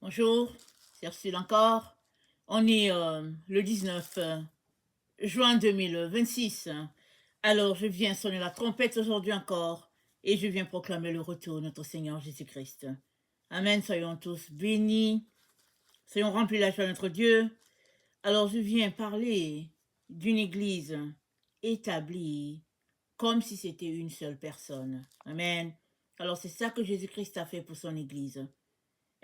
Bonjour, c'est Ursule encore. On est le 19 juin 2026. Alors, je viens sonner la trompette aujourd'hui encore et je viens proclamer le retour de notre Seigneur Jésus-Christ. Amen, soyons tous bénis, soyons remplis de la joie de notre Dieu. Alors, je viens parler d'une église établie comme si c'était une seule personne. Amen. Alors, c'est ça que Jésus-Christ a fait pour son église.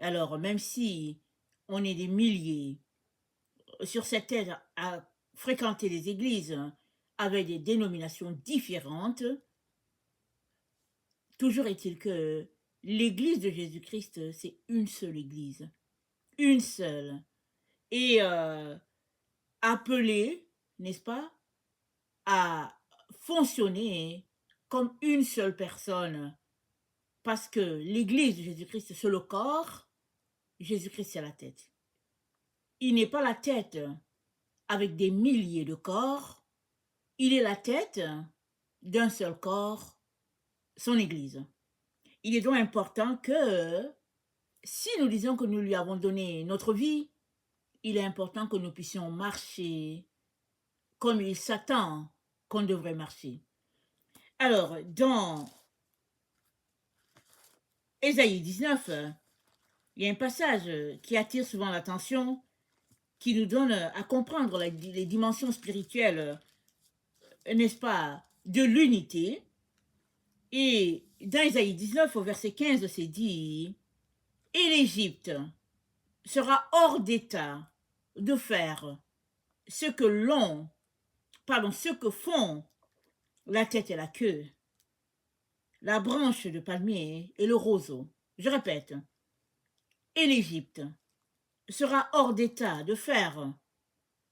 Alors, même si on est des milliers sur cette terre à fréquenter les églises avec des dénominations différentes, toujours est-il que l'église de Jésus-Christ, c'est une seule église. Une seule. Et appelée, n'est-ce pas, à fonctionner comme une seule personne. Parce que l'église de Jésus-Christ, c'est le corps, Jésus-Christ, c'est la tête. Il n'est pas la tête avec des milliers de corps, il est la tête d'un seul corps, son Église. Il est donc important que, si nous disons que nous lui avons donné notre vie, il est important que nous puissions marcher comme il s'attend qu'on devrait marcher. Alors, dans Ésaïe 19, il y a un passage qui attire souvent l'attention, qui nous donne à comprendre les dimensions spirituelles, n'est-ce pas, de l'unité. Et dans Isaïe 19, au verset 15, c'est dit, « Et l'Égypte sera hors d'état de faire ce que ce que font la tête et la queue, la branche de palmier et le roseau. » Je répète, « Et l'Égypte sera hors d'état de faire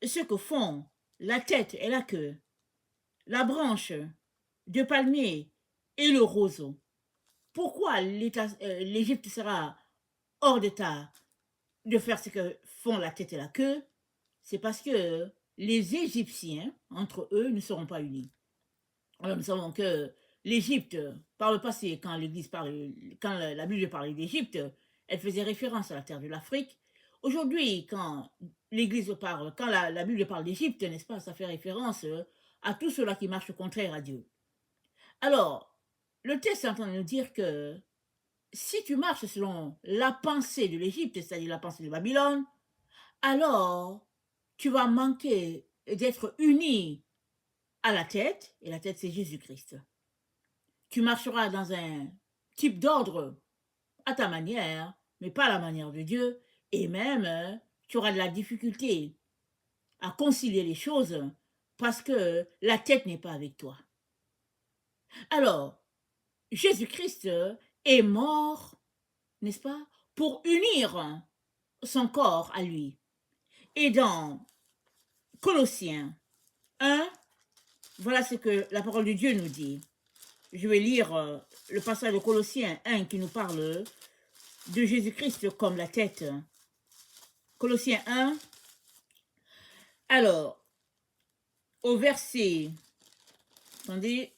ce que font la tête et la queue, la branche de palmier et le roseau. » Pourquoi l'Égypte sera hors d'état de faire ce que font la tête et la queue? C'est parce que les Égyptiens, entre eux, ne seront pas unis. Alors nous savons que l'Égypte, par le passé, quand quand la Bible parlait d'Égypte, elle faisait référence à la terre de l'Afrique. Aujourd'hui, quand l'Église parle, quand la Bible parle d'Égypte, n'est-ce pas, ça fait référence à tout cela qui marche contraire à Dieu. Alors, le texte est en train de nous dire que si tu marches selon la pensée de l'Égypte, c'est-à-dire la pensée de Babylone, alors tu vas manquer d'être uni à la tête, et la tête c'est Jésus-Christ. Tu marcheras dans un type d'ordre à ta manière, mais pas à la manière de Dieu, et même tu auras de la difficulté à concilier les choses parce que la tête n'est pas avec toi. Alors, Jésus-Christ est mort, n'est-ce pas, pour unir son corps à lui. Et dans Colossiens 1, voilà ce que la parole de Dieu nous dit. Je vais lire le passage de Colossiens 1 qui nous parle de Jésus-Christ comme la tête. Colossiens 1, alors, au verset, attendez,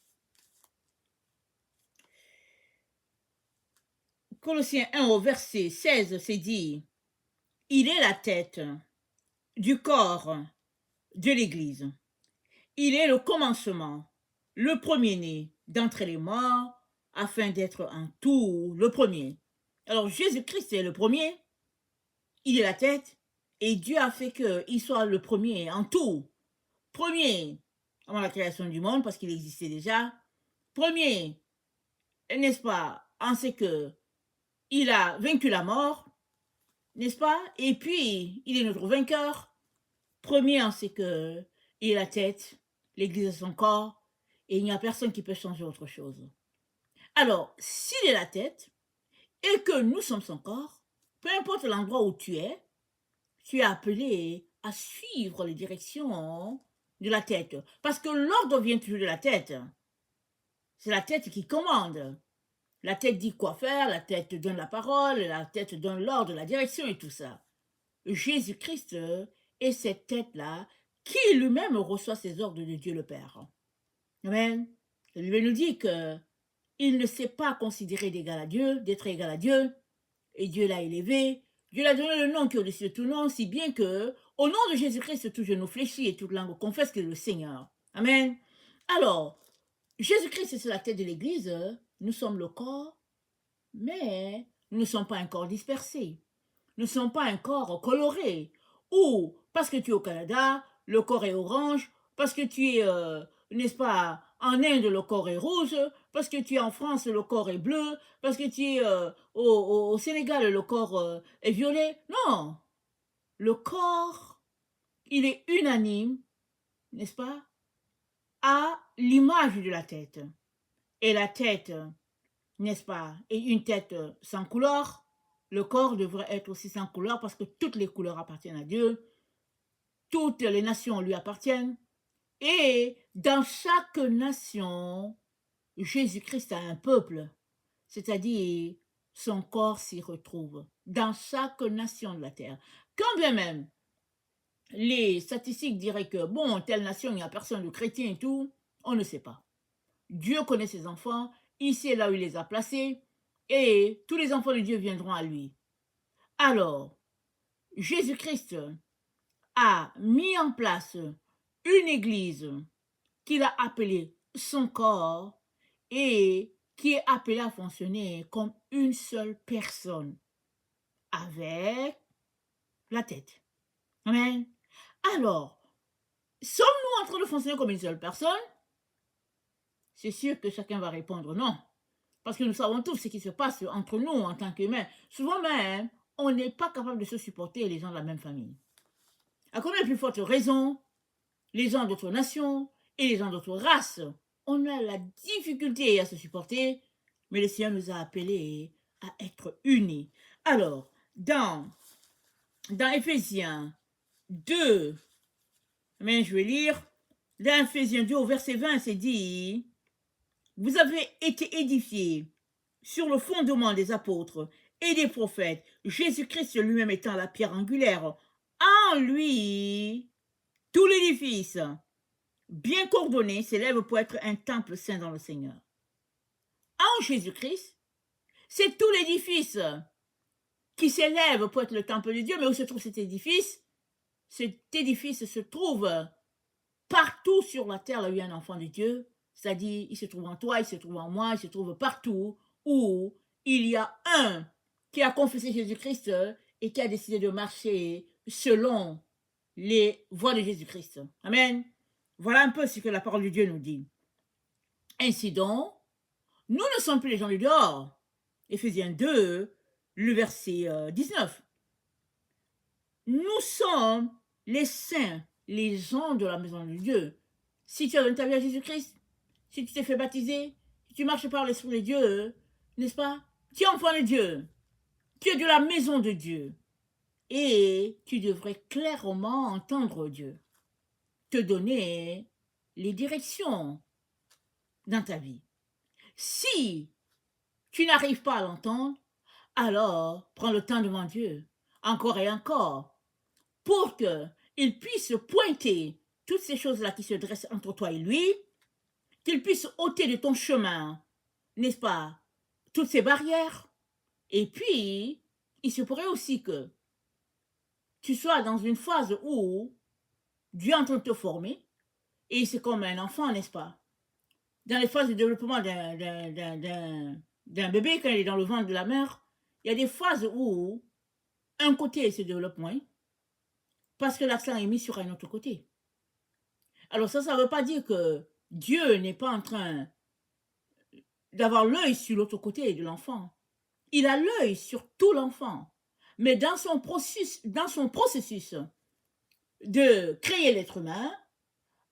Colossiens 1 au verset 16, c'est dit, il est la tête du corps de l'Église. Il est le commencement, le premier-né d'entre les morts, afin d'être en tout le premier. Alors Jésus-Christ est le premier, il est la tête, et Dieu a fait qu'il soit le premier en tout. Premier avant la création du monde, parce qu'il existait déjà. Premier, n'est-ce pas, en ce que il a vaincu la mort, n'est-ce pas? Et puis, il est notre vainqueur. Premier en ce que il est la tête, l'Église est son corps, et il n'y a personne qui peut changer autre chose. Alors, s'il est la tête, et que nous sommes son corps, peu importe l'endroit où tu es appelé à suivre les directions de la tête. Parce que l'ordre vient toujours de la tête. C'est la tête qui commande. La tête dit quoi faire, la tête donne la parole, la tête donne l'ordre, la direction et tout ça. Jésus-Christ est cette tête-là qui lui-même reçoit ses ordres de Dieu le Père. Amen. La Bible nous dit que il ne s'est pas considéré d'égal à Dieu, d'être égal à Dieu, et Dieu l'a élevé, Dieu lui a donné le nom qui est au-dessus de tout nom, si bien que, au nom de Jésus-Christ, tout genou fléchit et toute langue confesse qu'il est le Seigneur. Amen. Alors, Jésus-Christ, c'est la tête de l'Église. Nous sommes le corps, mais nous ne sommes pas un corps dispersé. Nous ne sommes pas un corps coloré. Ou, parce que tu es au Canada, le corps est orange. Parce que tu es, n'est-ce pas, en Inde, le corps est rouge. Parce que tu es en France, le corps est bleu. Parce que tu es au Sénégal, le corps est violet. Non. Le corps, il est unanime, n'est-ce pas, à l'image de la tête. Et la tête, n'est-ce pas, est une tête sans couleur. Le corps devrait être aussi sans couleur parce que toutes les couleurs appartiennent à Dieu. Toutes les nations lui appartiennent. Et dans chaque nation, Jésus-Christ a un peuple, c'est-à-dire son corps s'y retrouve dans chaque nation de la terre. Quand bien même les statistiques diraient que, bon, telle nation, il n'y a personne de chrétien et tout, on ne sait pas. Dieu connaît ses enfants, il sait là où il les a placés, et tous les enfants de Dieu viendront à lui. Alors, Jésus-Christ a mis en place une église qu'il a appelée son corps et qui est appelée à fonctionner comme une seule personne avec la tête. Amen. Alors, sommes-nous en train de fonctionner comme une seule personne? C'est sûr que chacun va répondre non. Parce que nous savons tous ce qui se passe entre nous en tant qu'humains. Souvent même, on n'est pas capable de se supporter les gens de la même famille. À combien de plus forte raison, les gens d'autres nations et les gens d'autres races, on a la difficulté à se supporter, mais le Seigneur nous a appelés à être unis. Alors, dans Éphésiens 2, mais je vais lire, dans Éphésiens 2 au verset 20, c'est dit, vous avez été édifiés sur le fondement des apôtres et des prophètes, Jésus-Christ lui-même étant la pierre angulaire. En lui, tout l'édifice, bien coordonné, s'élève pour être un temple saint dans le Seigneur. En Jésus-Christ, c'est tout l'édifice qui s'élève pour être le temple de Dieu. Mais où se trouve cet édifice? Cet édifice se trouve partout sur la terre, là où il y a un enfant de Dieu. C'est-à-dire, il se trouve en toi, il se trouve en moi, il se trouve partout où il y a un qui a confessé Jésus-Christ et qui a décidé de marcher selon les voies de Jésus-Christ. Amen. Voilà un peu ce que la parole de Dieu nous dit. Ainsi donc, nous ne sommes plus les gens du dehors. Éphésiens 2, le verset 19. Nous sommes les saints, les gens de la maison de Dieu. Si tu as donné ta vie à Jésus-Christ, si tu t'es fait baptiser, si tu marches par l'Esprit de Dieu, n'est-ce pas? Tu es enfant de Dieu. Tu es de la maison de Dieu. Et tu devrais clairement entendre Dieu te donner les directions dans ta vie. Si tu n'arrives pas à l'entendre, alors prends le temps devant Dieu, encore et encore, pour qu'il puisse pointer toutes ces choses-là qui se dressent entre toi et lui, qu'il puisse ôter de ton chemin, n'est-ce pas, toutes ces barrières. Et puis, il se pourrait aussi que tu sois dans une phase où Dieu est en train de te former, et c'est comme un enfant, n'est-ce pas? Dans les phases de développement d'un bébé, quand il est dans le ventre de la mère, il y a des phases où un côté se développe moins, parce que l'accent est mis sur un autre côté. Alors ça ne veut pas dire que Dieu n'est pas en train d'avoir l'œil sur l'autre côté de l'enfant. Il a l'œil sur tout l'enfant. Mais dans son processus de créer l'être humain,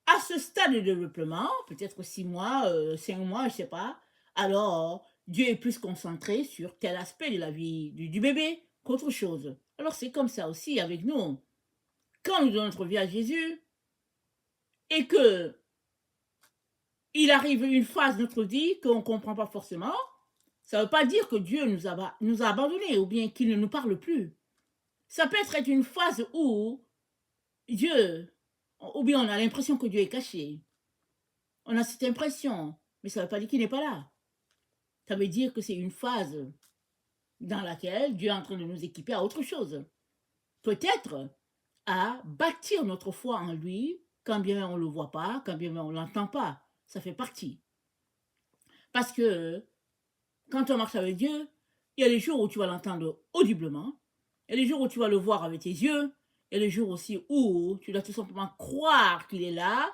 à ce stade de développement, peut-être 6 mois, 5 mois, je ne sais pas, alors Dieu est plus concentré sur tel aspect de la vie du bébé qu'autre chose. Alors c'est comme ça aussi avec nous. Quand nous donnons notre vie à Jésus et que il arrive une phase de notre vie qu'on ne comprend pas forcément, ça ne veut pas dire que Dieu nous a abandonnés ou bien qu'il ne nous parle plus. Ça peut être une phase où Dieu, ou bien on a l'impression que Dieu est caché. On a cette impression, mais ça ne veut pas dire qu'il n'est pas là. Ça veut dire que c'est une phase dans laquelle Dieu est en train de nous équiper à autre chose. Peut-être à bâtir notre foi en lui, quand bien on ne le voit pas, quand bien on ne l'entend pas. Ça fait partie. Parce que quand on marche avec Dieu, il y a les jours où tu vas l'entendre audiblement, il y a les jours où tu vas le voir avec tes yeux, il y a les jours aussi où tu dois tout simplement croire qu'il est là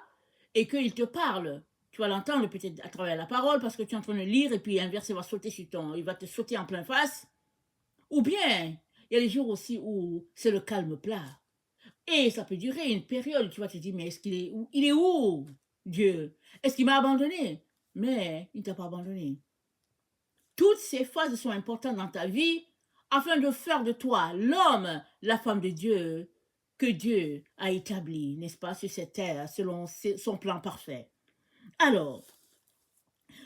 et qu'il te parle. Tu vas l'entendre peut-être à travers la parole parce que tu es en train de lire et puis un verset va sauter sur il va te sauter en plein face. Ou bien, il y a les jours aussi où c'est le calme plat. Et ça peut durer une période, tu vas te dire, mais est-ce qu'il est où? Il est où, Dieu? Est-ce qu'il m'a abandonné? Mais il ne t'a pas abandonné. Toutes ces phases sont importantes dans ta vie afin de faire de toi l'homme, la femme de Dieu que Dieu a établi, n'est-ce pas, sur cette terre, selon son plan parfait. Alors,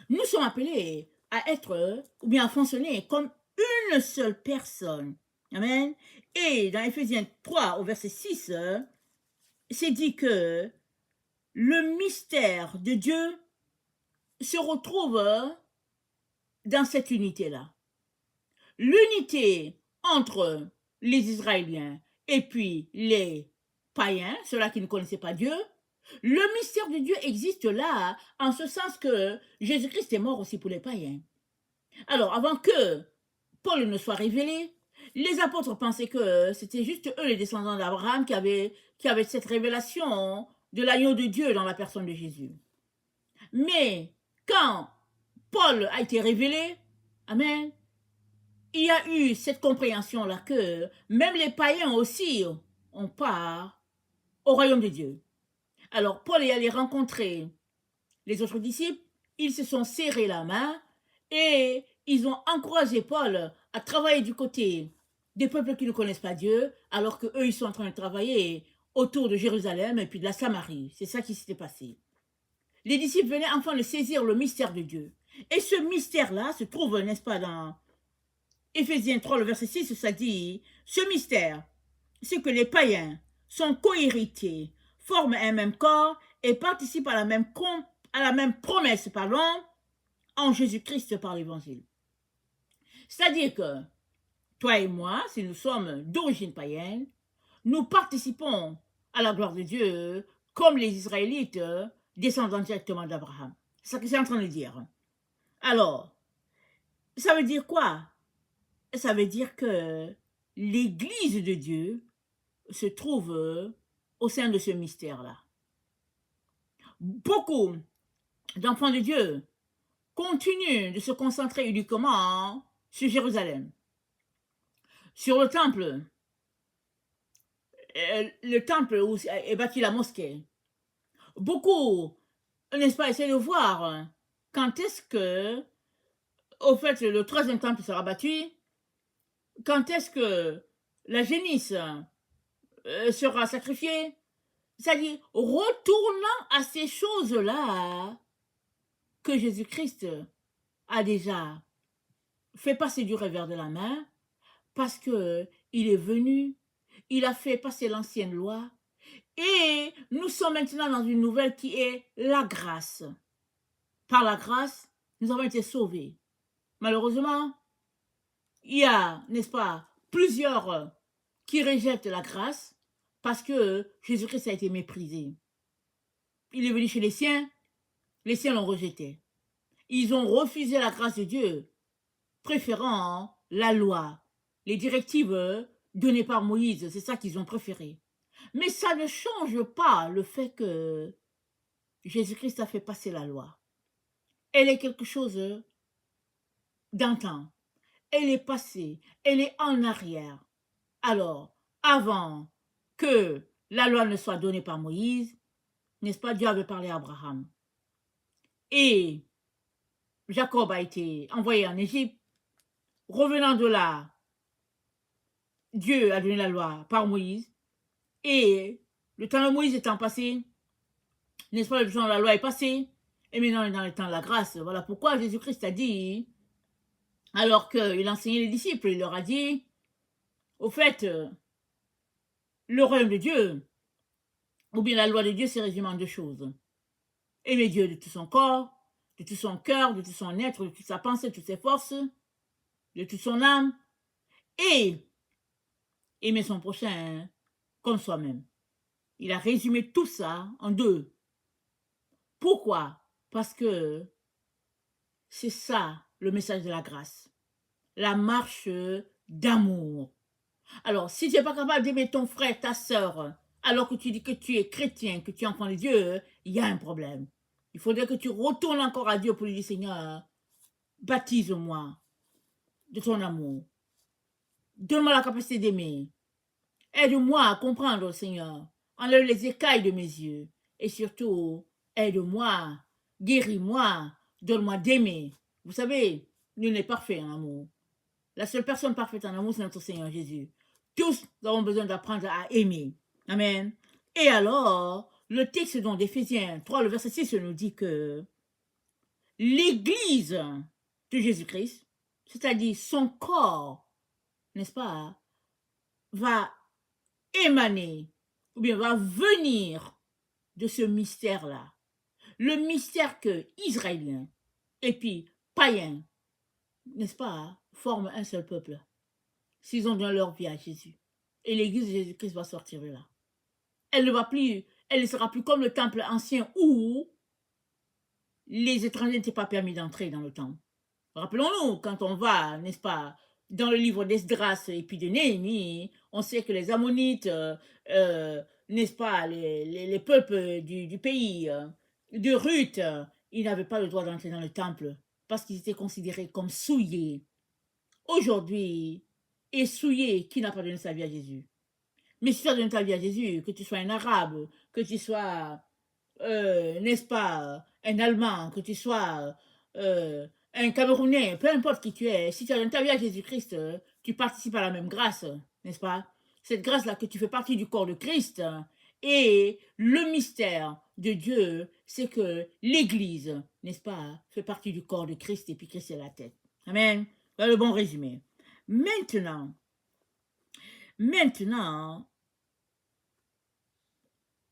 nous sommes appelés à être, ou bien à fonctionner comme une seule personne. Amen. Et dans Éphésiens 3, au verset 6, c'est dit que le mystère de Dieu se retrouve dans cette unité-là. L'unité entre les Israéliens et puis les païens, ceux-là qui ne connaissaient pas Dieu, le mystère de Dieu existe là, en ce sens que Jésus-Christ est mort aussi pour les païens. Alors, avant que Paul ne soit révélé, les apôtres pensaient que c'était juste eux, les descendants d'Abraham, qui avaient cette révélation de l'agneau de Dieu dans la personne de Jésus. Mais quand Paul a été révélé, amen, il y a eu cette compréhension-là que même les païens aussi ont part au royaume de Dieu. Alors Paul est allé rencontrer les autres disciples, ils se sont serrés la main et ils ont encouragé Paul à travailler du côté des peuples qui ne connaissent pas Dieu, alors qu'eux, ils sont en train de travailler autour de Jérusalem et puis de la Samarie. C'est ça qui s'était passé. Les disciples venaient enfin de saisir le mystère de Dieu. Et ce mystère-là se trouve, n'est-ce pas, dans Éphésiens 3, le verset 6, ça dit, ce mystère, c'est que les païens sont co-héritiers, forment un même corps et participent à la même promesse, en Jésus-Christ par l'évangile. C'est-à-dire que toi et moi, si nous sommes d'origine païenne, nous participons à la gloire de Dieu comme les Israélites descendant directement d'Abraham. C'est ce que c'est en train de dire. Alors, ça veut dire quoi? Ça veut dire que l'Église de Dieu se trouve au sein de ce mystère-là. Beaucoup d'enfants de Dieu continuent de se concentrer uniquement sur Jérusalem, sur le temple où est bâtie la mosquée. Beaucoup, n'est-ce pas, essaient de voir quand est-ce que, au fait, le troisième temple sera bâti, quand est-ce que la génisse sera sacrifiée. C'est-à-dire, retournant à ces choses-là que Jésus-Christ a déjà fait passer du revers de la main, parce que il est venu, il a fait passer l'ancienne loi, et nous sommes maintenant dans une nouvelle qui est la grâce. Par la grâce, nous avons été sauvés. Malheureusement, il y a, n'est-ce pas, plusieurs qui rejettent la grâce parce que Jésus-Christ a été méprisé. Il est venu chez les siens l'ont rejeté. Ils ont refusé la grâce de Dieu, préférant la loi, les directives données par Moïse, c'est ça qu'ils ont préféré. Mais ça ne change pas le fait que Jésus-Christ a fait passer la loi. Elle est quelque chose d'antan. Elle est passée, elle est en arrière. Alors, avant que la loi ne soit donnée par Moïse, n'est-ce pas, Dieu avait parlé à Abraham. Et Jacob a été envoyé en Égypte. Revenant de là, Dieu a donné la loi par Moïse. Et le temps de Moïse étant passé, n'est-ce pas, le temps de la loi est passé. Et maintenant, on est dans le temps de la grâce. Voilà pourquoi Jésus-Christ a dit, alors qu'il enseignait les disciples, il leur a dit, au fait, le royaume de Dieu, ou bien la loi de Dieu, c'est résumé en deux choses. Aimer Dieu de tout son corps, de tout son cœur, de tout son être, de toute sa pensée, de toutes ses forces, de toute son âme, et aimer son prochain comme soi-même. Il a résumé tout ça en deux. Pourquoi? Parce que c'est ça le message de la grâce. La marche d'amour. Alors, si tu n'es pas capable d'aimer ton frère, ta sœur, alors que tu dis que tu es chrétien, que tu es enfant de Dieu, il y a un problème. Il faudrait que tu retournes encore à Dieu pour lui dire, Seigneur, baptise-moi de ton amour. Donne-moi la capacité d'aimer. Aide-moi à comprendre, Seigneur. Enlève les écailles de mes yeux. Et surtout, aide-moi, guéris-moi, donne-moi d'aimer. Vous savez, nul n'est parfait en amour. La seule personne parfaite en amour, c'est notre Seigneur Jésus. Tous nous avons besoin d'apprendre à aimer. Amen. Et alors, le texte donc d'Éphésiens 3, le verset 6 nous dit que l'Église de Jésus-Christ, c'est-à-dire son corps, n'est-ce pas, va émaner, ou bien va venir de ce mystère-là. Le mystère que Israéliens et puis païens, n'est-ce pas, forment un seul peuple. S'ils ont donné leur vie à Jésus. Et l'église de Jésus-Christ va sortir de là. Elle ne sera plus comme le temple ancien où les étrangers n'étaient pas permis d'entrer dans le temple. Rappelons-nous, quand on va, n'est-ce pas, dans le livre d'Esdras et puis de Néhémie, on sait que les Ammonites, n'est-ce pas, les peuples du pays, de Ruth, ils n'avaient pas le droit d'entrer dans le temple parce qu'ils étaient considérés comme souillés. Aujourd'hui, est souillé qui n'a pas donné sa vie à Jésus. Mais si tu as donné ta vie à Jésus, que tu sois un Arabe, que tu sois, n'est-ce pas, un Allemand, que tu sois un Camerounais, peu importe qui tu es, si tu as donné ta vie à Jésus-Christ, tu participes à la même grâce, n'est-ce pas? Cette grâce-là que tu fais partie du corps de Christ. Et le mystère de Dieu, c'est que l'Église, n'est-ce pas, fait partie du corps de Christ et puis Christ est la tête. Amen. Voilà le bon résumé. Maintenant,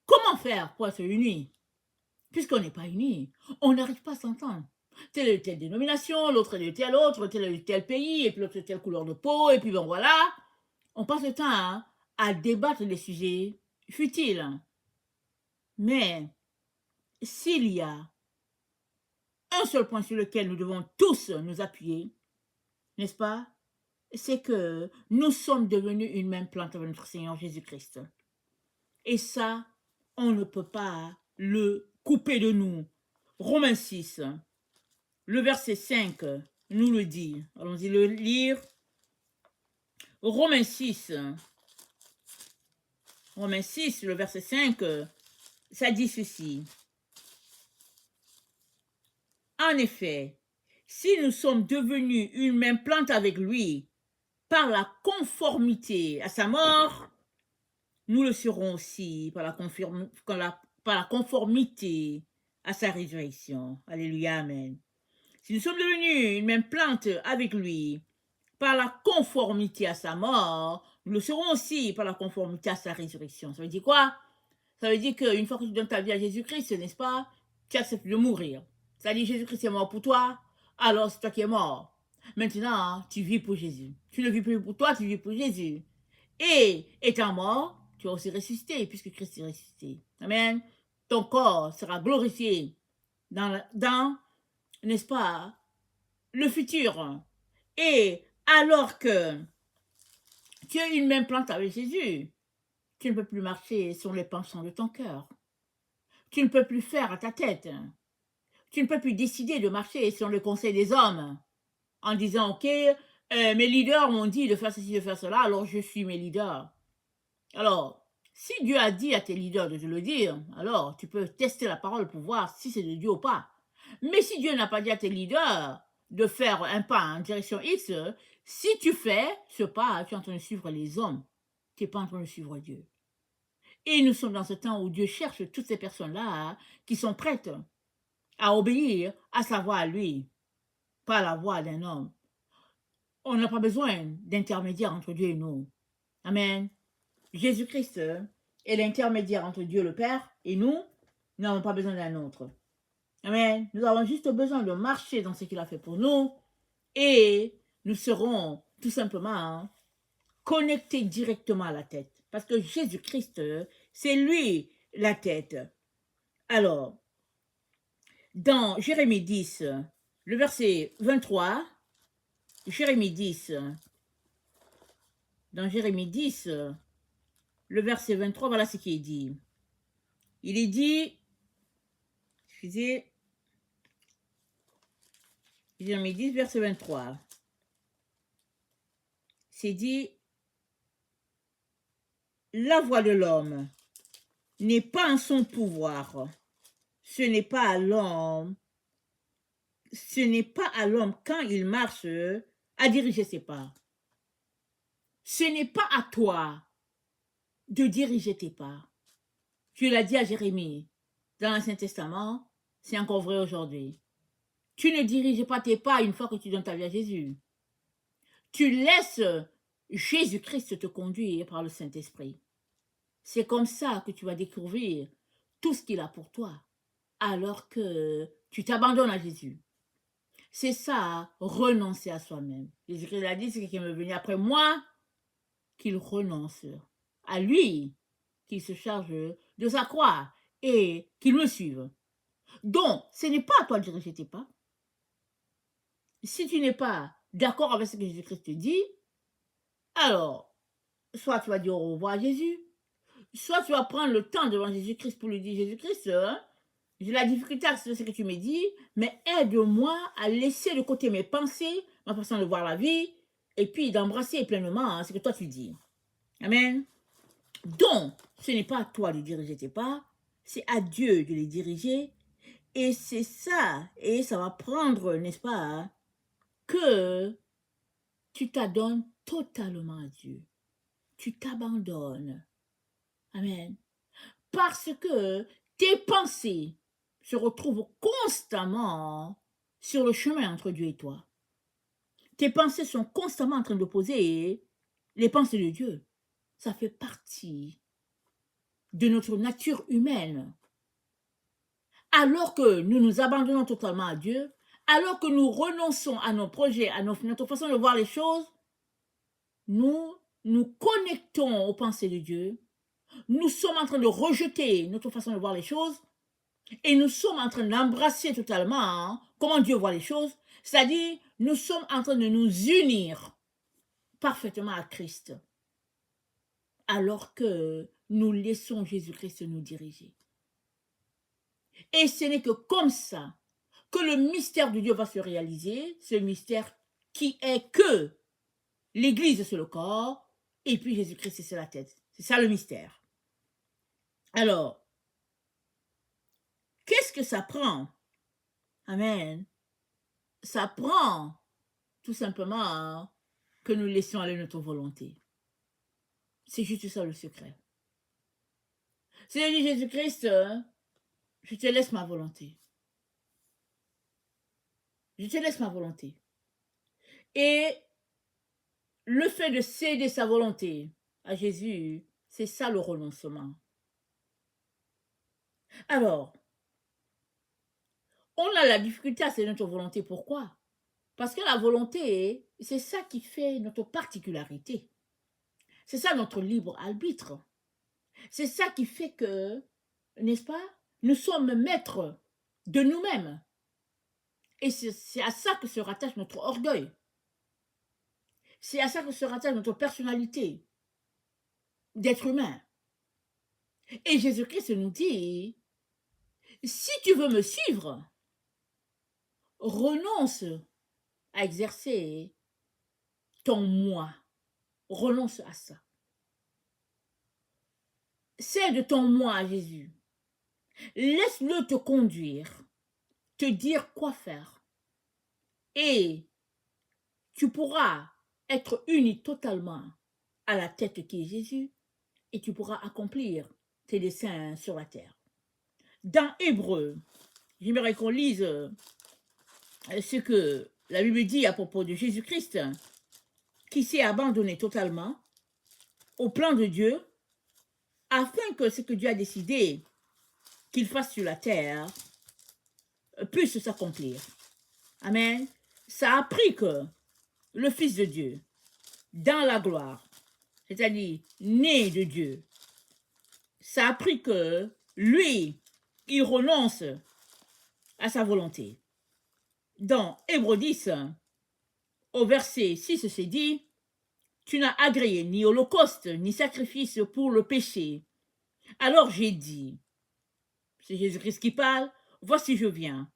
comment faire pour être unis? Puisqu'on n'est pas unis, on n'arrive pas à s'entendre. Telle et telle dénomination, l'autre de tel autre, tel et tel pays, et puis l'autre de telle couleur de peau, et puis bon voilà. On passe le temps à débattre des sujets futiles. Mais s'il y a un seul point sur lequel nous devons tous nous appuyer, n'est-ce pas? C'est que nous sommes devenus une même plante avec notre Seigneur Jésus-Christ. Et ça, on ne peut pas le couper de nous. Romains 6, le verset 5 nous le dit. Allons-y le lire. Romains 6, le verset 5, ça dit ceci. En effet, si nous sommes devenus une même plante avec lui par la conformité à sa mort, nous le serons aussi par la conformité à sa résurrection. Alléluia, amen. Si nous sommes devenus une même plante avec lui par la conformité à sa mort, nous le serons aussi par la conformité à sa résurrection. Ça veut dire quoi? Ça veut dire qu'une fois que tu donnes ta vie à Jésus-Christ, n'est-ce pas, tu acceptes de mourir. C'est-à-dire Jésus-Christ est mort pour toi, alors c'est toi qui es mort. Maintenant, tu vis pour Jésus. Tu ne vis plus pour toi, tu vis pour Jésus. Et étant mort, tu vas aussi ressusciter, puisque Christ est ressuscité. Amen. Ton corps sera glorifié dans n'est-ce pas, le futur. Et alors que tu es une même plante avec Jésus, tu ne peux plus marcher selon les penchants de ton cœur. Tu ne peux plus faire à ta tête. Tu ne peux plus décider de marcher selon le conseil des hommes en disant, ok, mes leaders m'ont dit de faire ceci, de faire cela, alors je suis mes leaders. Alors, si Dieu a dit à tes leaders de te le dire, alors tu peux tester la parole pour voir si c'est de Dieu ou pas. Mais si Dieu n'a pas dit à tes leaders de faire un pas en direction X, si tu fais ce pas, tu es en train de suivre les hommes. Tu n'es pas en train de suivre Dieu. Et nous sommes dans ce temps où Dieu cherche toutes ces personnes-là qui sont prêtes à obéir à sa voix à lui, pas à la voix d'un homme. On n'a pas besoin d'intermédiaire entre Dieu et nous. Amen. Jésus-Christ est l'intermédiaire entre Dieu le Père et nous n'avons pas besoin d'un autre. Amen. Nous avons juste besoin de marcher dans ce qu'il a fait pour nous et nous serons tout simplement connecté directement à la tête. Parce que Jésus-Christ, c'est lui la tête. Alors, dans Jérémie 10, le verset 23, Jérémie 10, dans Jérémie 10, le verset 23, voilà ce qui est dit. Il est dit, excusez, Jérémie 10, verset 23, c'est dit, la voix de l'homme n'est pas en son pouvoir, ce n'est pas à l'homme quand il marche à diriger ses pas. Ce n'est pas à toi de diriger tes pas. Tu l'as dit à Jérémie dans l'Ancien Testament, c'est encore vrai aujourd'hui. Tu ne diriges pas tes pas une fois que tu donnes ta vie à Jésus. Tu laisses Jésus-Christ te conduire par le Saint-Esprit. C'est comme ça que tu vas découvrir tout ce qu'il a pour toi, alors que tu t'abandonnes à Jésus. C'est ça, renoncer à soi-même. Jésus-Christ a dit, c'est quelqu'un veut venir après moi, qu'il renonce à lui, qu'il se charge de sa croix et qu'il me suive. Donc, ce n'est pas à toi de diriger tes pas. Si tu n'es pas d'accord avec ce que Jésus-Christ te dit, alors, soit tu vas dire au revoir à Jésus, soit tu vas prendre le temps devant Jésus-Christ pour lui dire, Jésus-Christ, j'ai la difficulté à ce que tu me dis, mais aide-moi à laisser de côté mes pensées, ma façon de voir la vie, et puis d'embrasser pleinement ce que toi tu dis. Amen. Donc, ce n'est pas à toi de diriger tes pas, c'est à Dieu de les diriger. Et c'est ça, et ça va prendre, n'est-ce pas, que tu t'adonnes totalement à Dieu. Tu t'abandonnes. Amen. Parce que tes pensées se retrouvent constamment sur le chemin entre Dieu et toi. Tes pensées sont constamment en train d'opposer les pensées de Dieu. Ça fait partie de notre nature humaine. Alors que nous nous abandonnons totalement à Dieu, alors que nous renonçons à nos projets, à notre façon de voir les choses, nous nous connectons aux pensées de Dieu, nous sommes en train de rejeter notre façon de voir les choses et nous sommes en train d'embrasser totalement comment Dieu voit les choses, c'est-à-dire nous sommes en train de nous unir parfaitement à Christ, alors que nous laissons Jésus-Christ nous diriger. Et ce n'est que comme ça que le mystère de Dieu va se réaliser, ce mystère qui est que l'Église c'est le corps et puis Jésus-Christ c'est la tête. C'est ça le mystère. Alors, qu'est-ce que ça prend? Amen. Ça prend tout simplement que nous laissions aller notre volonté. C'est juste ça le secret. C'est dit Jésus-Christ, je te laisse ma volonté. Je te laisse ma volonté. Et le fait de céder sa volonté à Jésus, c'est ça le renoncement. Alors, on a la difficulté à céder notre volonté. Pourquoi? Parce que la volonté, c'est ça qui fait notre particularité. C'est ça notre libre arbitre. C'est ça qui fait que, n'est-ce pas, nous sommes maîtres de nous-mêmes. Et c'est à ça que se rattache notre orgueil. C'est à ça que se rattache notre personnalité d'être humain. Et Jésus-Christ nous dit, si tu veux me suivre, renonce à exercer ton moi. Renonce à ça. Cède ton moi à Jésus. Laisse-le te conduire, te dire quoi faire. Et tu pourras être uni totalement à la tête qui est Jésus et tu pourras accomplir tes desseins sur la terre. Dans Hébreu, j'aimerais qu'on lise ce que la Bible dit à propos de Jésus-Christ qui s'est abandonné totalement au plan de Dieu afin que ce que Dieu a décidé qu'il fasse sur la terre puisse s'accomplir. Amen. Ça a pris que le Fils de Dieu, dans la gloire, c'est-à-dire né de Dieu, ça a appris que lui, il renonce à sa volonté. Dans Hébreux 10, au verset 6, c'est dit, tu n'as agréé ni holocauste, ni sacrifice pour le péché. Alors j'ai dit, c'est Jésus-Christ qui parle, voici je viens.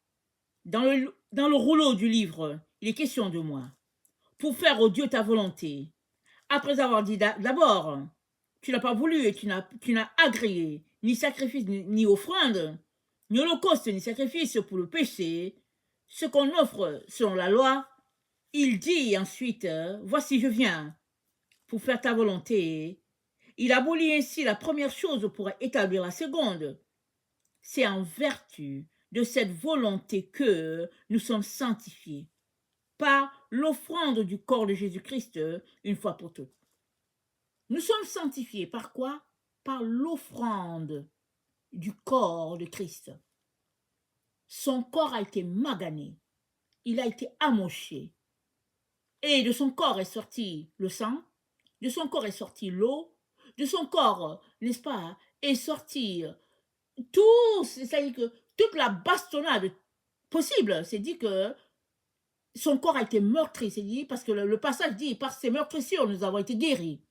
Dans le rouleau du livre, il est question de moi, pour faire au Dieu ta volonté. Après avoir dit d'abord, tu n'as pas voulu et tu n'as agréé ni sacrifice ni offrande, ni holocauste ni sacrifice pour le péché, ce qu'on offre selon la loi, il dit ensuite, voici je viens pour faire ta volonté. Il abolit ainsi la première chose pour établir la seconde. C'est en vertu de cette volonté que nous sommes sanctifiés par l'offrande du corps de Jésus-Christ une fois pour toutes. Nous sommes sanctifiés par quoi? Par l'offrande du corps de Christ. Son corps a été magané, il a été amoché. Et de son corps est sorti le sang, de son corps est sorti l'eau, de son corps, n'est-ce pas, est sorti tout, c'est-à-dire que toute la bastonnade possible. C'est dit que son corps a été meurtri, c'est dit, parce que le passage dit, par ces meurtrissures, nous avons été guéris.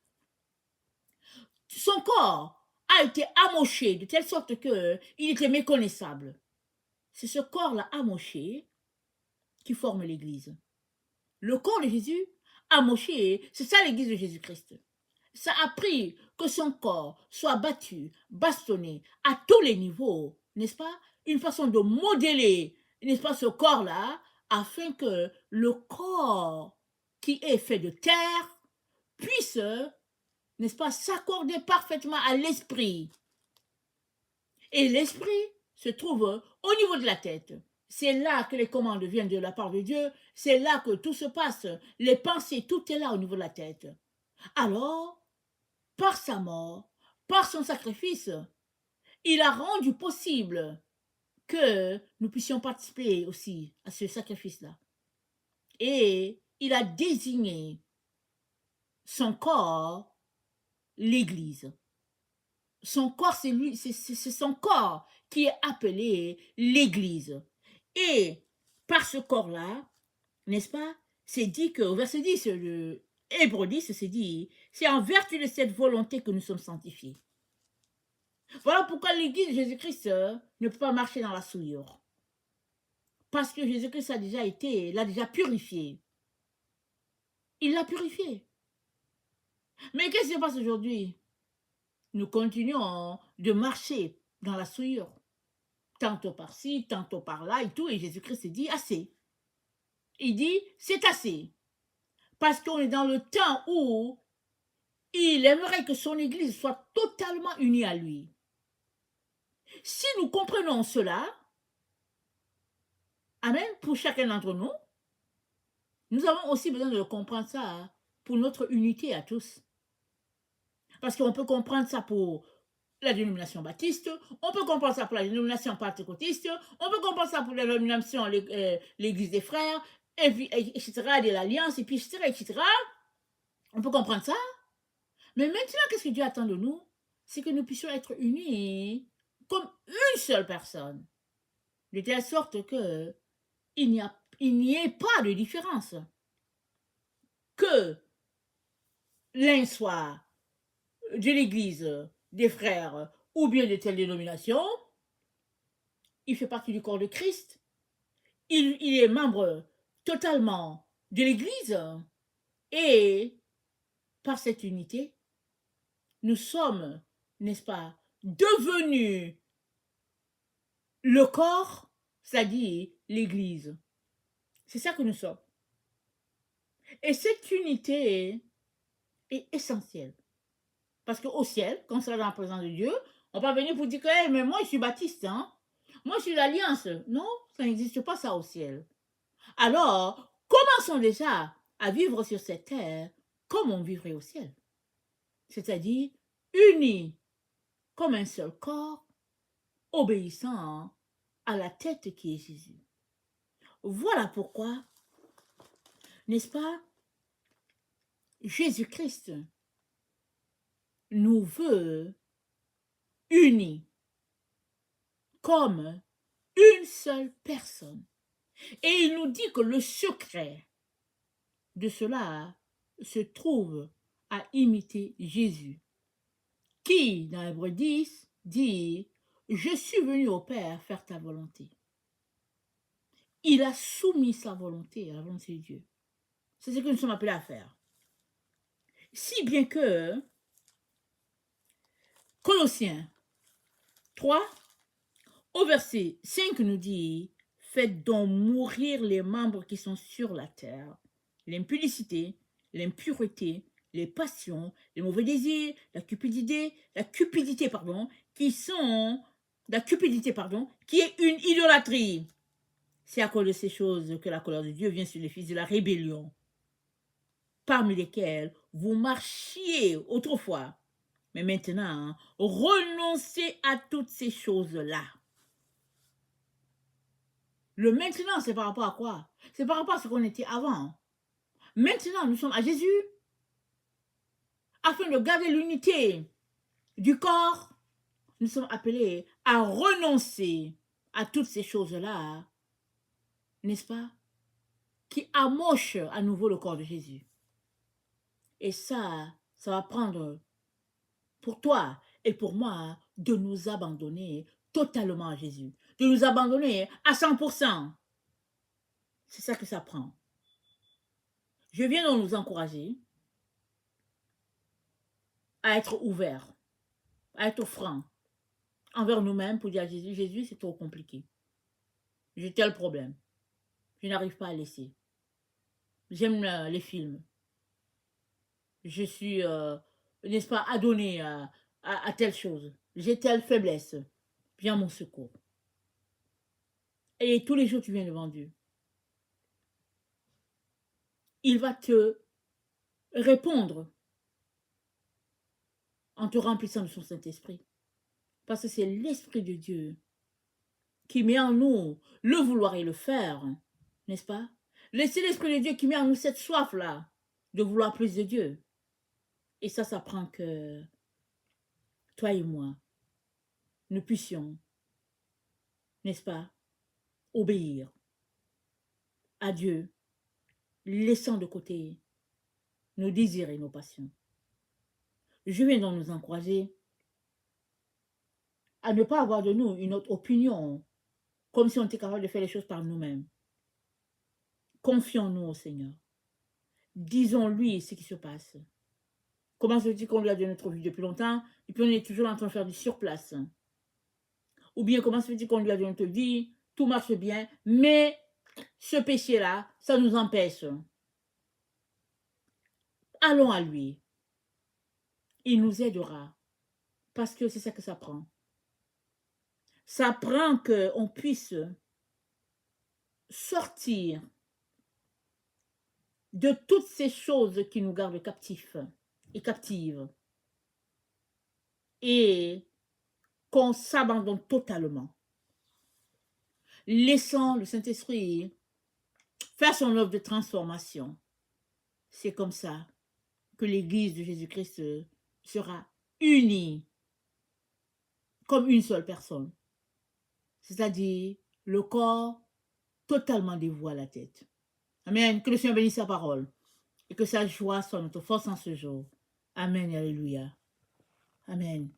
Son corps a été amoché de telle sorte qu'il était méconnaissable. C'est ce corps-là amoché qui forme l'Église. Le corps de Jésus amoché, c'est ça l'Église de Jésus-Christ. Ça a pris que son corps soit battu, bastonné à tous les niveaux, n'est-ce pas? Une façon de modeler, n'est-ce pas, ce corps-là, afin que le corps qui est fait de terre puisse, n'est-ce pas, s'accorder parfaitement à l'esprit. Et l'esprit se trouve au niveau de la tête. C'est là que les commandes viennent de la part de Dieu. C'est là que tout se passe. Les pensées, tout est là au niveau de la tête. Alors, par sa mort, par son sacrifice, il a rendu possible que nous puissions participer aussi à ce sacrifice-là. Et il a désigné son corps, l'Église. Son corps, c'est lui, c'est son corps qui est appelé l'Église. Et par ce corps-là, n'est-ce pas, c'est dit qu'au verset 10, le Hébreux 10, c'est dit, c'est en vertu de cette volonté que nous sommes sanctifiés. Voilà pourquoi l'Église de Jésus-Christ ne peut pas marcher dans la souillure. Parce que Jésus-Christ l'a déjà purifié. Il l'a purifié. Mais qu'est-ce qui se passe aujourd'hui? Nous continuons de marcher dans la souillure. Tantôt par-ci, tantôt par-là et tout. Et Jésus-Christ dit assez. Il dit c'est assez. Parce qu'on est dans le temps où il aimerait que son Église soit totalement unie à lui. Si nous comprenons cela, amen, pour chacun d'entre nous, nous avons aussi besoin de comprendre ça pour notre unité à tous. Parce qu'on peut comprendre ça pour la dénomination baptiste, on peut comprendre ça pour la dénomination pentecôtiste, on peut comprendre ça pour la dénomination l'Église des frères, et puis, etc., de l'Alliance, et puis, etc. On peut comprendre ça. Mais maintenant, qu'est-ce que Dieu attend de nous? C'est que nous puissions être unis comme une seule personne. De telle sorte que il n'y ait pas de différence. Que l'un soit de l'Église des frères ou bien de telle dénomination, il fait partie du corps de Christ. Il est membre totalement de l'Église. Et par cette unité, nous sommes, n'est-ce pas, devenus le corps, c'est-à-dire l'Église. C'est ça que nous sommes. Et cette unité est essentielle. Parce qu'au ciel, quand on sera dans la présence de Dieu, on va venir pour dire que hey, mais moi je suis baptiste, hein? Moi je suis l'Alliance. Non, ça n'existe pas ça au ciel. Alors, commençons déjà à vivre sur cette terre comme on vivrait au ciel. C'est-à-dire unis comme un seul corps, obéissant à la tête qui est Jésus. Voilà pourquoi, n'est-ce pas, Jésus-Christ nous veut unis comme une seule personne. Et il nous dit que le secret de cela se trouve à imiter Jésus, qui, dans Hébreux 10, dit « Je suis venu au Père faire ta volonté ». Il a soumis sa volonté à la volonté de Dieu. C'est ce que nous sommes appelés à faire. Si bien que Colossiens 3, au verset 5 nous dit « Faites donc mourir les membres qui sont sur la terre, l'impudicité, l'impureté, les passions, les mauvais désirs, la cupidité, qui est une idolâtrie. C'est à cause de ces choses que la colère de Dieu vient sur les fils de la rébellion, parmi lesquels vous marchiez autrefois. Mais maintenant, renoncez à toutes ces choses-là. » Le maintenant, c'est par rapport à quoi? C'est par rapport à ce qu'on était avant. Maintenant, nous sommes à Jésus. Afin de garder l'unité du corps, nous sommes appelés à renoncer à toutes ces choses-là, n'est-ce pas? Qui amochent à nouveau le corps de Jésus. Et ça va prendre pour toi et pour moi de nous abandonner totalement à Jésus. De nous abandonner à 100%. C'est ça que ça prend. Je viens donc nous encourager à être ouverts, à être francs envers nous-mêmes pour dire à Jésus, Jésus, c'est trop compliqué. J'ai tel problème. Je n'arrive pas à laisser. J'aime les films. Je suis, n'est-ce pas, adonné à telle chose. J'ai telle faiblesse. Viens à mon secours. Et tous les jours, tu viens devant Dieu. Il va te répondre en te remplissant de son Saint-Esprit. Parce que c'est l'Esprit de Dieu qui met en nous le vouloir et le faire, n'est-ce pas? C'est l'Esprit de Dieu qui met en nous cette soif-là de vouloir plus de Dieu. Et ça prend que toi et moi, nous puissions, n'est-ce pas, obéir à Dieu, laissant de côté nos désirs et nos passions. Je viens donc nous encourager à ne pas avoir de nous une autre opinion, comme si on était capable de faire les choses par nous-mêmes. Confions-nous au Seigneur. Disons-lui ce qui se passe. Comment se dit qu'on lui a donné notre vie depuis longtemps et puis on est toujours en train de faire du surplace? Ou bien comment se dit qu'on lui a donné notre vie, tout marche bien, mais ce péché-là, ça nous empêche. Allons à lui. Il nous aidera. Parce que c'est ça que ça prend. Ça prend qu'on puisse sortir de toutes ces choses qui nous gardent captifs et captives. Et qu'on s'abandonne totalement. Laissant le Saint-Esprit faire son œuvre de transformation. C'est comme ça que l'Église de Jésus-Christ sera unie comme une seule personne. C'est-à-dire le corps totalement dévoué à la tête. Amen. Que le Seigneur bénisse sa parole et que sa joie soit notre force en ce jour. Amen et alléluia. Amen.